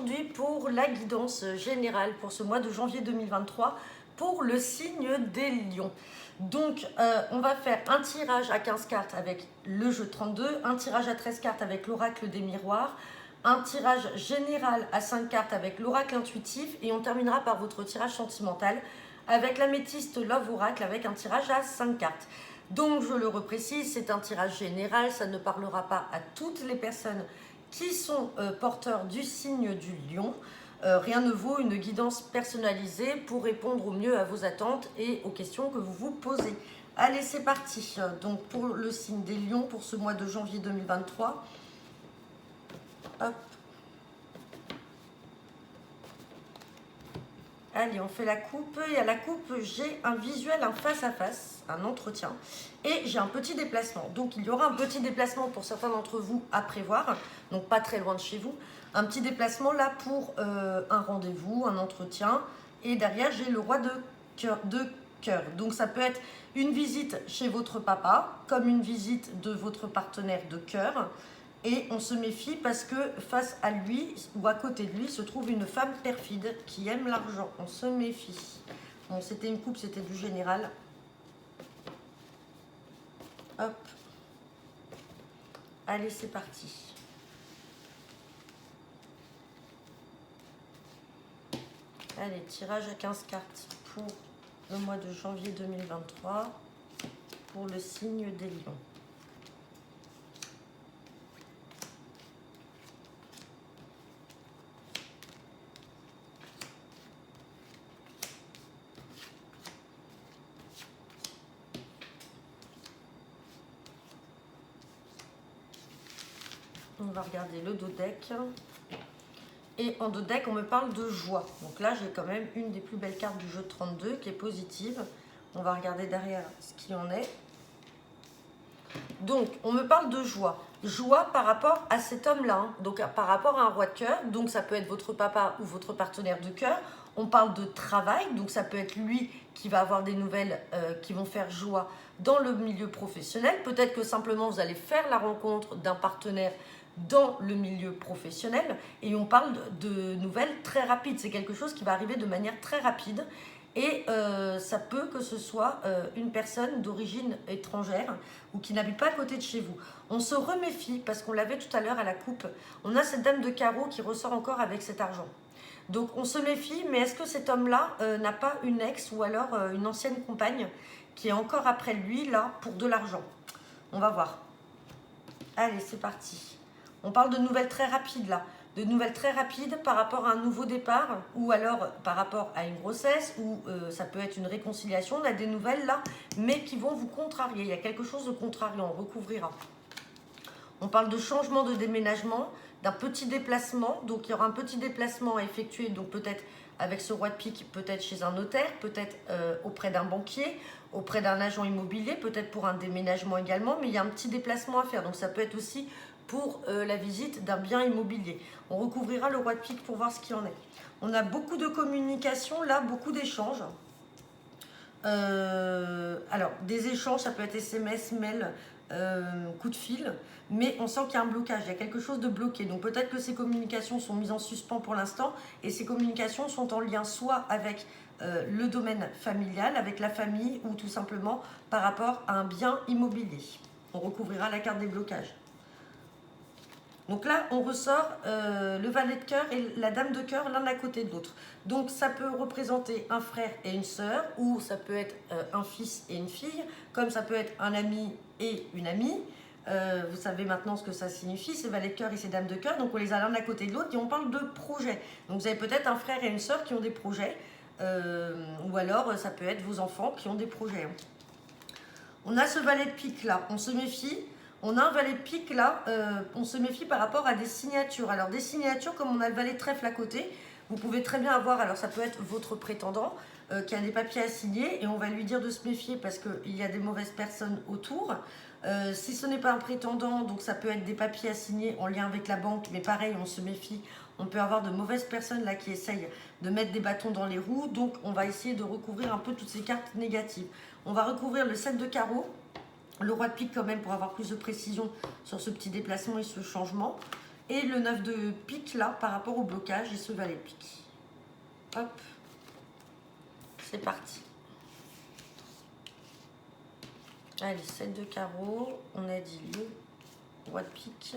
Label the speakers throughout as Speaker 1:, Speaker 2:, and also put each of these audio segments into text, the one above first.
Speaker 1: aujourd'hui pour la guidance générale pour ce mois de janvier 2023 pour le signe des lions. Donc, on va faire un tirage à 15 cartes avec le jeu 32, un tirage à 13 cartes avec l'oracle des miroirs, un tirage général à 5 cartes avec l'oracle intuitif et on terminera par votre tirage sentimental avec l'améthyste Love Oracle avec un tirage à 5 cartes. Donc, je le reprécise, c'est un tirage général, ça ne parlera pas à toutes les personnes qui sont porteurs du signe du lion. Rien ne vaut une guidance personnalisée pour répondre au mieux à vos attentes et aux questions que vous vous posez. Allez, c'est parti. Donc, pour le signe des lions, pour ce mois de janvier 2023. Hop. Allez, on fait la coupe. Et à la coupe, j'ai un visuel, un face-à-face, un entretien. Et j'ai un petit déplacement. Donc, il y aura un petit déplacement pour certains d'entre vous à prévoir. Donc, pas très loin de chez vous. Un petit déplacement là pour un rendez-vous, un entretien. Et derrière, j'ai le roi de cœur. Donc, ça peut être une visite chez votre papa, comme une visite de votre partenaire de cœur. Et on se méfie parce que face à lui ou à côté de lui se trouve une femme perfide qui aime l'argent. On se méfie. Bon, c'était une coupe, c'était du général. Hop. Allez, c'est parti. Allez, tirage à 15 cartes pour le mois de janvier 2023 pour le signe des lions. On va regarder le dos deck. Et en dos deck, on me parle de joie. Donc là, j'ai quand même une des plus belles cartes du jeu de 32 qui est positive. On va regarder derrière ce qu'il en est. Donc, on me parle de joie. Joie par rapport à cet homme-là. Hein. Donc, par rapport à un roi de cœur. Donc, ça peut être votre papa ou votre partenaire de cœur. On parle de travail. Donc, ça peut être lui qui va avoir des nouvelles qui vont faire joie dans le milieu professionnel. Peut-être que simplement, vous allez faire la rencontre d'un partenaire dans le milieu professionnel et on parle de nouvelles très rapides. C'est quelque chose qui va arriver de manière très rapide et ça peut que ce soit une personne d'origine étrangère ou qui n'habite pas à côté de chez vous. On se reméfie parce qu'on l'avait tout à l'heure à la coupe. On a cette dame de carreau qui ressort encore avec cet argent. Donc on se méfie, mais est-ce que cet homme-là n'a pas une ex ou alors une ancienne compagne qui est encore après lui là pour de l'argent? On va voir. Allez, c'est parti. On parle de nouvelles très rapides là, de nouvelles très rapides par rapport à un nouveau départ ou alors par rapport à une grossesse ou ça peut être une réconciliation. On a des nouvelles là, mais qui vont vous contrarier. Il y a quelque chose de contrariant, on recouvrira. On parle de changement de déménagement, d'un petit déplacement. Donc il y aura un petit déplacement à effectuer, donc peut-être avec ce roi de pique, peut-être chez un notaire, peut-être auprès d'un banquier, auprès d'un agent immobilier, peut-être pour un déménagement également, mais il y a un petit déplacement à faire. Donc ça peut être aussi pour la visite d'un bien immobilier. On recouvrira le roi de pique pour voir ce qu'il en est. On a beaucoup de communication, là, beaucoup d'échanges. Alors, des échanges, ça peut être SMS, mail, coup de fil, mais on sent qu'il y a un blocage, il y a quelque chose de bloqué. Donc peut-être que ces communications sont mises en suspens pour l'instant et ces communications sont en lien soit avec le domaine familial, avec la famille ou tout simplement par rapport à un bien immobilier. On recouvrira la carte des blocages. Donc là, on ressort le valet de cœur et la dame de cœur l'un à côté de l'autre. Donc ça peut représenter un frère et une sœur, ou ça peut être un fils et une fille, comme ça peut être un ami et une amie. Vous savez maintenant ce que ça signifie, ces valets de cœur et ces dames de cœur. Donc on les a l'un à côté de l'autre et on parle de projets. Donc vous avez peut-être un frère et une sœur qui ont des projets, ou alors ça peut être vos enfants qui ont des projets. On a ce valet de pique là, on se méfie. On a un valet de pique là, on se méfie par rapport à des signatures. Alors des signatures, comme on a le valet de trèfle à côté, vous pouvez très bien avoir, alors ça peut être votre prétendant qui a des papiers à signer et on va lui dire de se méfier parce qu'il y a des mauvaises personnes autour. Si ce n'est pas un prétendant, donc ça peut être des papiers à signer en lien avec la banque, mais pareil, on se méfie. On peut avoir de mauvaises personnes là qui essayent de mettre des bâtons dans les roues, donc on va essayer de recouvrir un peu toutes ces cartes négatives. On va recouvrir le 7 de carreau. Le roi de pique quand même pour avoir plus de précision sur ce petit déplacement et ce changement. Et le 9 de pique, là, par rapport au blocage et ce valet de pique. Hop. C'est parti. Allez, 7 de carreau. On a dit le roi de pique.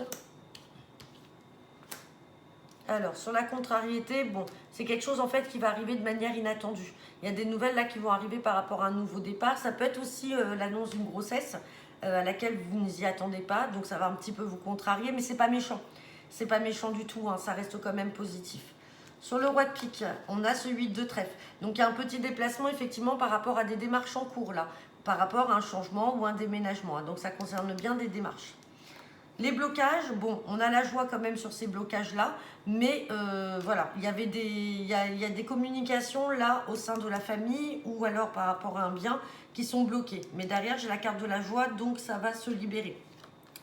Speaker 1: Alors, sur la contrariété, bon, c'est quelque chose en fait qui va arriver de manière inattendue. Il y a des nouvelles là qui vont arriver par rapport à un nouveau départ. Ça peut être aussi l'annonce d'une grossesse à laquelle vous n'y attendez pas. Donc, ça va un petit peu vous contrarier, mais c'est pas méchant. C'est pas méchant du tout, hein, ça reste quand même positif. Sur le roi de pique, on a ce 8 de trèfle. Donc, il y a un petit déplacement effectivement par rapport à des démarches en cours là, par rapport à un changement ou un déménagement. Hein. Donc, ça concerne bien des démarches. Les blocages, bon, on a la joie quand même sur ces blocages-là, mais voilà, il y a des communications là au sein de la famille ou alors par rapport à un bien qui sont bloquées. Mais derrière, j'ai la carte de la joie, donc ça va se libérer.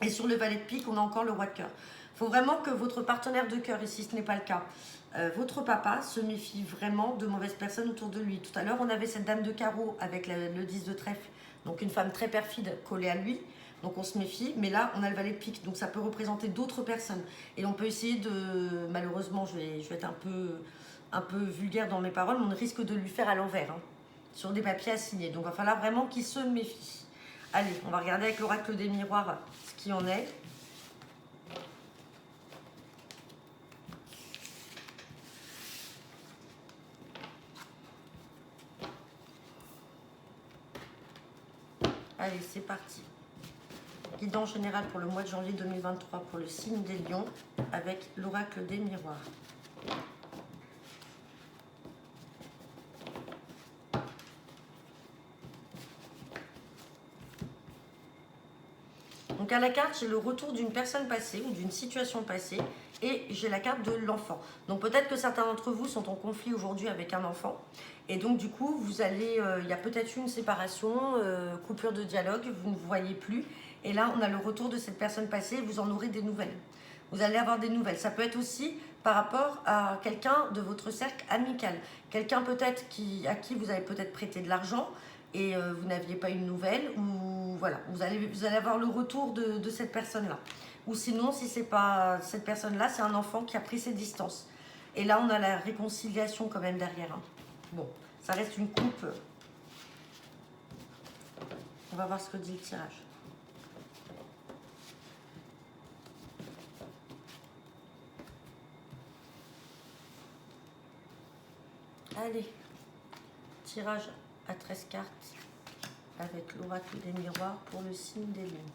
Speaker 1: Et sur le valet de pique, on a encore le roi de cœur. Il faut vraiment que votre partenaire de cœur, et si ce n'est pas le cas, votre papa se méfie vraiment de mauvaises personnes autour de lui. Tout à l'heure, on avait cette dame de carreau avec le 10 de trèfle, donc une femme très perfide collée à lui. Donc on se méfie, mais là on a le valet de pique, donc ça peut représenter d'autres personnes. Et on peut essayer de, malheureusement je vais être un peu vulgaire dans mes paroles, mais on risque de lui faire à l'envers, hein, sur des papiers à signer. Donc il va falloir vraiment qu'il se méfie. Allez, on va regarder avec l'oracle des miroirs ce qui en est. Allez, c'est parti. Guidance générale pour le mois de janvier 2023 pour le signe des lions avec l'oracle des miroirs. Donc à la carte, j'ai le retour d'une personne passée ou d'une situation passée et j'ai la carte de l'enfant. Donc peut-être que certains d'entre vous sont en conflit aujourd'hui avec un enfant et donc du coup, vous allez, il y a peut-être une séparation, coupure de dialogue, vous ne vous voyez plus. Et là, on a le retour de cette personne passée et vous en aurez des nouvelles. Vous allez avoir des nouvelles. Ça peut être aussi par rapport à quelqu'un de votre cercle amical. Quelqu'un peut-être à qui vous avez peut-être prêté de l'argent et vous n'aviez pas une nouvelle. Ou voilà, vous allez avoir le retour de cette personne-là. Ou sinon, si ce n'est pas cette personne-là, c'est un enfant qui a pris ses distances. Et là, on a la réconciliation quand même derrière. Hein. Bon, ça reste une coupe. On va voir ce que dit le tirage. Allez, tirage à 13 cartes avec l'oracle des miroirs pour le signe des lions.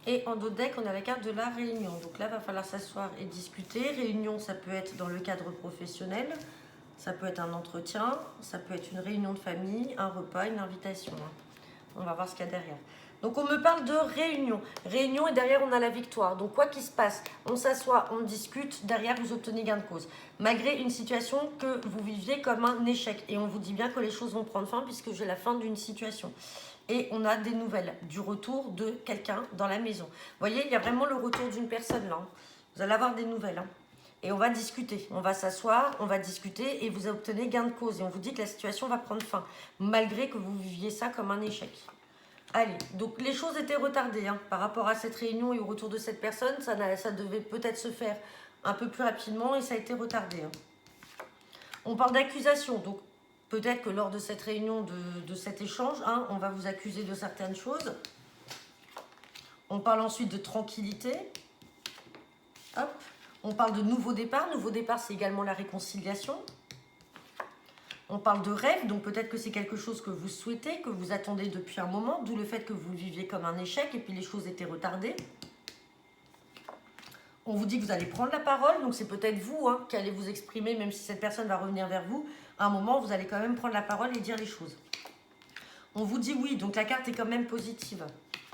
Speaker 1: Et en dos de deck, on a la carte de la réunion. Donc là, il va falloir s'asseoir et discuter. Réunion, ça peut être dans le cadre professionnel, ça peut être un entretien, ça peut être une réunion de famille, un repas, une invitation. On va voir ce qu'il y a derrière. Donc on me parle de réunion. Réunion et derrière, on a la victoire. Donc quoi qu'il se passe, on s'assoit, on discute, derrière, vous obtenez gain de cause. Malgré une situation que vous viviez comme un échec. Et on vous dit bien que les choses vont prendre fin puisque j'ai la fin d'une situation. Et on a des nouvelles, du retour de quelqu'un dans la maison. Vous voyez, il y a vraiment le retour d'une personne là. Vous allez avoir des nouvelles. Hein. Et on va discuter. On va s'asseoir, on va discuter et vous obtenez gain de cause. Et on vous dit que la situation va prendre fin, malgré que vous viviez ça comme un échec. Allez, donc les choses étaient retardées hein, par rapport à cette réunion et au retour de cette personne. Ça devait peut-être se faire un peu plus rapidement et ça a été retardé. Hein. On parle d'accusation, donc peut-être que lors de cette réunion, de cet échange, hein, on va vous accuser de certaines choses. On parle ensuite de tranquillité. Hop. On parle de nouveau départ. Nouveau départ, c'est également la réconciliation. On parle de rêve, donc peut-être que c'est quelque chose que vous souhaitez, que vous attendez depuis un moment, d'où le fait que vous le viviez comme un échec et puis les choses étaient retardées. On vous dit que vous allez prendre la parole, donc c'est peut-être vous hein, qui allez vous exprimer, même si cette personne va revenir vers vous. À un moment, vous allez quand même prendre la parole et dire les choses. On vous dit oui, donc la carte est quand même positive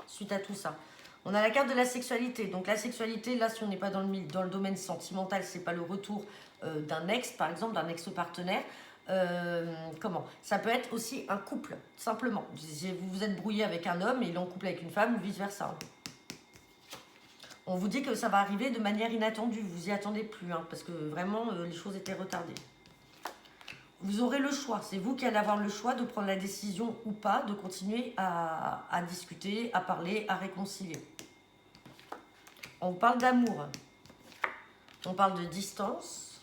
Speaker 1: suite à tout ça. On a la carte de la sexualité. Donc la sexualité, là, si on n'est pas dans le domaine sentimental, c'est pas le retour d'un ex, par exemple, d'un ex-partenaire. comment? Ça peut être aussi un couple, simplement. Vous vous êtes brouillé avec un homme et il est en couple avec une femme ou vice-versa. On vous dit que ça va arriver de manière inattendue, vous y attendez plus, hein, parce que vraiment les choses étaient retardées. Vous aurez le choix, c'est vous qui allez avoir le choix de prendre la décision ou pas, de continuer à discuter, à parler, à réconcilier. On parle d'amour, on parle de distance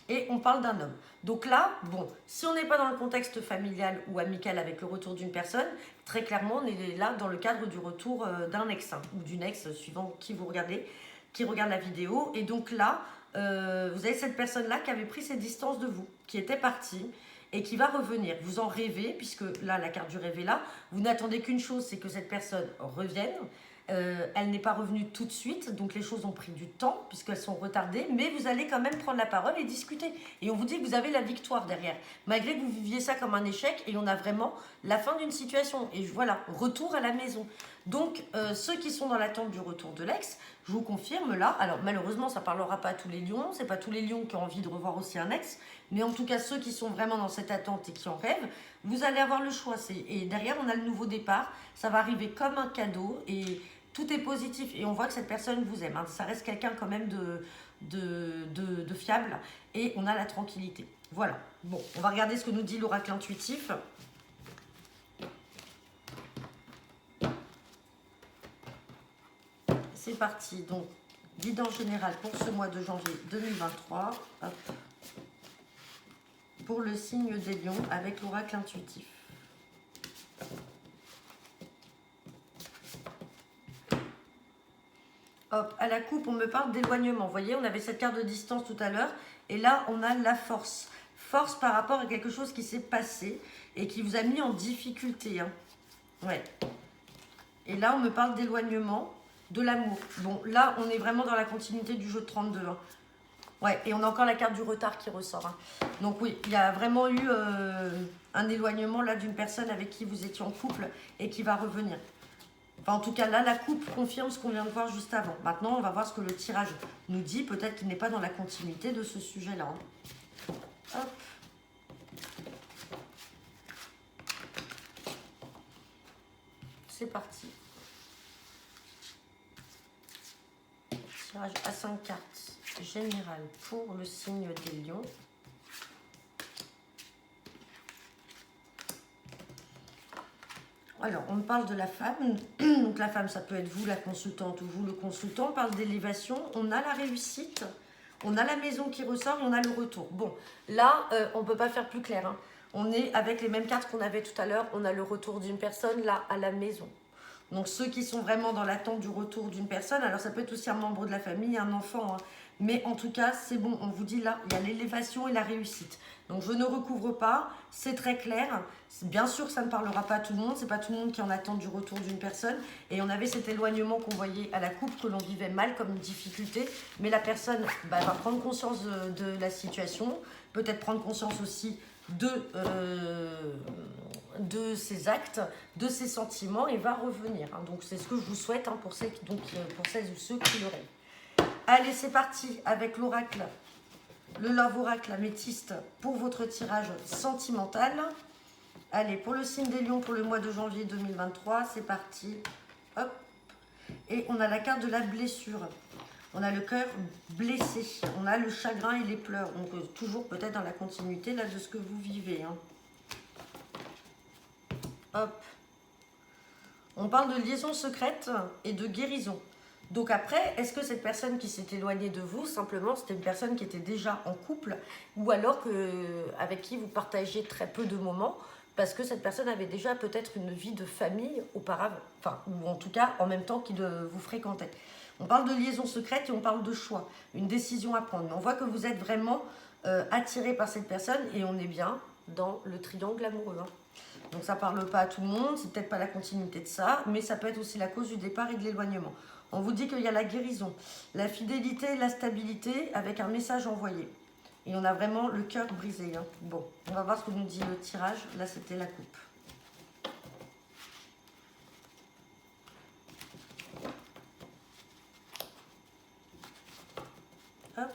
Speaker 1: et on parle d'un homme. Donc là, bon, si on n'est pas dans le contexte familial ou amical avec le retour d'une personne, très clairement, on est là dans le cadre du retour d'un ex ou d'une ex, suivant qui vous regardez, qui regarde la vidéo. Et donc là, vous avez cette personne-là qui avait pris ses distances de vous, qui était partie et qui va revenir. Vous en rêvez, puisque là, la carte du rêve est là. Vous n'attendez qu'une chose, c'est que cette personne revienne. Elle n'est pas revenue tout de suite, donc les choses ont pris du temps puisqu'elles sont retardées, mais vous allez quand même prendre la parole et discuter. Et on vous dit que vous avez la victoire derrière, malgré que vous viviez ça comme un échec, et on a vraiment la fin d'une situation. Et voilà, retour à la maison. Donc ceux qui sont dans l'attente du retour de l'ex, je vous confirme là, alors malheureusement ça ne parlera pas à tous les lions, c'est pas tous les lions qui ont envie de revoir aussi un ex, mais en tout cas ceux qui sont vraiment dans cette attente et qui en rêvent, vous allez avoir le choix. Et derrière on a le nouveau départ, ça va arriver comme un cadeau et tout est positif et on voit que cette personne vous aime, hein. Ça reste quelqu'un quand même de fiable et on a la tranquillité. Voilà, bon, on va regarder ce que nous dit l'oracle intuitif. C'est parti, donc guidance générale pour ce mois de janvier 2023. Hop. Pour le signe des lions avec l'oracle intuitif. Hop, à la coupe, on me parle d'éloignement. Vous voyez, on avait cette carte de distance tout à l'heure. Et là, on a la force. Force par rapport à quelque chose qui s'est passé et qui vous a mis en difficulté. Hein. Ouais. Et là, on me parle d'éloignement, de l'amour. Bon, là, on est vraiment dans la continuité du jeu de 32. Hein. Ouais, et on a encore la carte du retard qui ressort. Hein. Donc oui, il y a vraiment eu un éloignement là d'une personne avec qui vous étiez en couple et qui va revenir. Enfin, en tout cas, là, la coupe confirme ce qu'on vient de voir juste avant. Maintenant, on va voir ce que le tirage nous dit. Peut-être qu'il n'est pas dans la continuité de ce sujet-là. Hein. Hop. C'est parti. Tirage à 5 cartes général pour le signe des lions. Alors, on parle de la femme. Donc, la femme, ça peut être vous, la consultante, ou vous, le consultant. On parle d'élévation. On a la réussite. On a la maison qui ressort et on a le retour. Bon, là, on ne peut pas faire plus clair. Hein. On est avec les mêmes cartes qu'on avait tout à l'heure. On a le retour d'une personne, là, à la maison. Donc, ceux qui sont vraiment dans l'attente du retour d'une personne, alors ça peut être aussi un membre de la famille, un enfant. Hein. Mais en tout cas, c'est bon. On vous dit là, il y a l'élévation et la réussite. Donc, je ne recouvre pas. C'est très clair. Bien sûr que ça ne parlera pas à tout le monde. C'est pas tout le monde qui en attend du retour d'une personne. Et on avait cet éloignement qu'on voyait à la coupe, que l'on vivait mal comme une difficulté. Mais la personne va prendre conscience de la situation. Peut-être prendre conscience aussi de ses actes, de ses sentiments et va revenir. Hein. Donc, c'est ce que je vous souhaite hein, pour celles ou ceux qui le rêvent. Allez, c'est parti avec l'oracle. Le Love Oracle améthyste pour votre tirage sentimental. Allez, pour le signe des lions pour le mois de janvier 2023, c'est parti. Hop. Et on a la carte de la blessure. On a le cœur blessé. On a le chagrin et les pleurs. Donc, toujours peut-être dans la continuité là, de ce que vous vivez. Hein. Hop. On parle de liaison secrète et de guérison. Donc après, est-ce que cette personne qui s'est éloignée de vous, simplement, c'était une personne qui était déjà en couple ou alors avec qui vous partagez très peu de moments parce que cette personne avait déjà peut-être une vie de famille auparavant, enfin, ou en tout cas en même temps qu'il vous fréquentait. On parle de liaison secrète et on parle de choix, une décision à prendre. Mais on voit que vous êtes vraiment attiré par cette personne et on est bien dans le triangle amoureux. Hein. Donc ça ne parle pas à tout le monde, c'est peut-être pas la continuité de ça, mais ça peut être aussi la cause du départ et de l'éloignement. On vous dit qu'il y a la guérison, la fidélité et la stabilité avec un message envoyé. Et on a vraiment le cœur brisé. Hein. Bon, on va voir ce que nous dit le tirage. Là, c'était la coupe. Hop.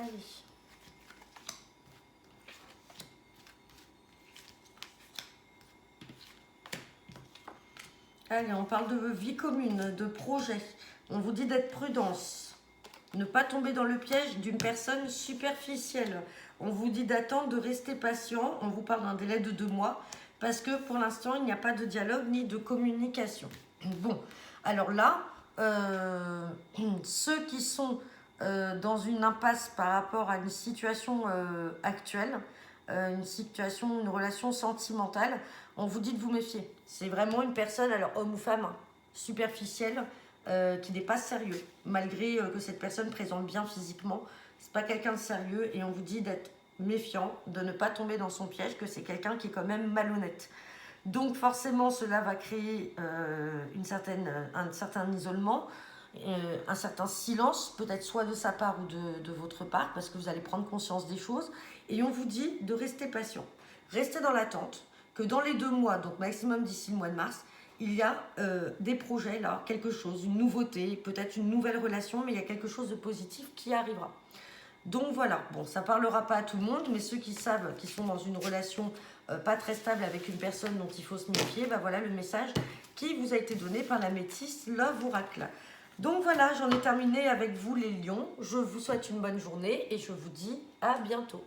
Speaker 1: Allez. Allez, on parle de vie commune, de projet. On vous dit d'être prudence. Ne pas tomber dans le piège d'une personne superficielle. On vous dit d'attendre, de rester patient. On vous parle d'un délai de 2 mois parce que pour l'instant, il n'y a pas de dialogue ni de communication. Bon, alors là, ceux qui sont dans une impasse par rapport à une situation actuelle, une relation sentimentale, on vous dit de vous méfier. C'est vraiment une personne, alors homme ou femme, hein, superficielle, qui n'est pas sérieux, malgré que cette personne présente bien physiquement. C'est pas quelqu'un de sérieux et on vous dit d'être méfiant, de ne pas tomber dans son piège, que c'est quelqu'un qui est quand même malhonnête. Donc forcément, cela va créer un certain isolement, un certain silence, peut-être soit de sa part ou de votre part, parce que vous allez prendre conscience des choses. Et on vous dit de rester patient. Restez dans l'attente, que dans les 2 mois, donc maximum d'ici le mois de mars, il y a des projets là, quelque chose, une nouveauté, peut-être une nouvelle relation, mais il y a quelque chose de positif qui arrivera. Donc voilà, bon, ça ne parlera pas à tout le monde, mais ceux qui savent, qui sont dans une relation pas très stable avec une personne dont il faut se méfier, ben voilà le message qui vous a été donné par la métisse Love Oracle. Donc voilà, j'en ai terminé avec vous les lions. Je vous souhaite une bonne journée et je vous dis à bientôt.